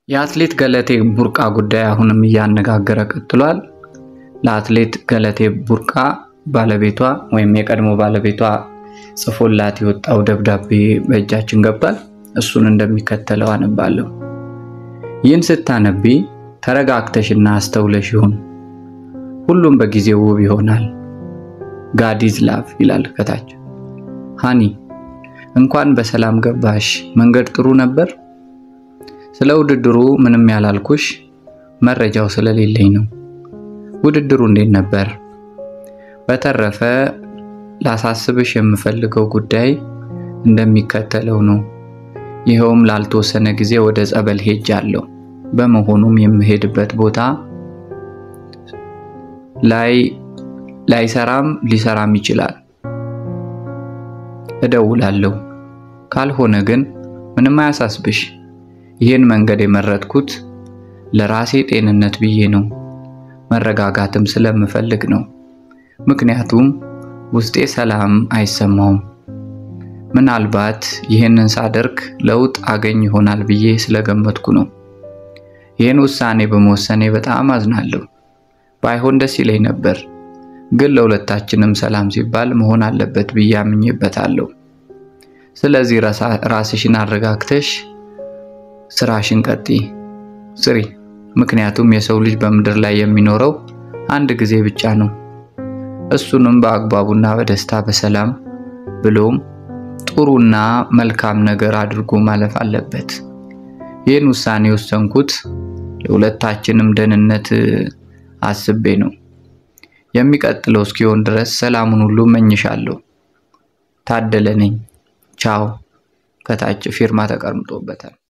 የአትሌት ገለቴ ቡርቃ ጉዳይ አሁንም እያነጋገረ ቀጥሏል። ለአትሌት ገለቴ ቡርቃ ባለቤቷ ወይም የቀድሞ ባለቤቷ ጽፎላት የወጣው ደብዳቤ በእጃችን ገብቷል። እሱን እንደሚከተለው አነባለሁ። ይህን ስታነቢ ተረጋግተሽና አስተውለሽ ይሁን። ሁሉም በጊዜው ውብ ይሆናል። God is love ይላል ከታች። ሃኒ እንኳን በሰላም ገባሽ። መንገድ ጥሩ ነበር? ስለ ውድድሩ ምንም ያላልኩሽ መረጃው ስለሌለኝ ነው። ውድድሩ እንዴት ነበር? በተረፈ ላሳስብሽ የምፈልገው ጉዳይ እንደሚከተለው ነው። ይሄውም ላልተወሰነ ጊዜ ወደ ጸበል ሄጃለሁ። በመሆኑም የምሄድበት ቦታ ላይሰራም ሊሰራም ይችላል። እደውላለሁ። ካልሆነ ግን ምንም አያሳስብሽ። ይሄን መንገድ የመረጥኩት ለራሴ ጤንነት ብዬ ነው። መረጋጋትም ስለምፈልግ ነው። ምክንያቱም ውስጤ ሰላም አይሰማውም። ምናልባት ይሄንን ሳደርግ ለውጥ አገኝ ይሆናል ብዬ ስለገመትኩ ነው። ይሄን ውሳኔ በመወሰኔ በጣም አዝናለሁ። ባይሆን ደስ ይለኝ ነበር፣ ግን ለሁለታችንም ሰላም ሲባል መሆን አለበት ብዬ አምኜበታለሁ። ስለዚህ ራስሽን አረጋግተሽ ስራሽን ቀጥይ፣ ስሪ። ምክንያቱም የሰው ልጅ በምድር ላይ የሚኖረው አንድ ጊዜ ብቻ ነው። እሱንም በአግባቡና በደስታ በሰላም ብሎም ጥሩና መልካም ነገር አድርጎ ማለፍ አለበት። ይህን ውሳኔ ወሰንኩት ለሁለታችንም ደህንነት አስቤ ነው። የሚቀጥለው እስኪሆን ድረስ ሰላሙን ሁሉ እመኝሻለሁ። ታደለ ነኝ። ቻው። ከታች ፊርማ ተቀምጦበታል።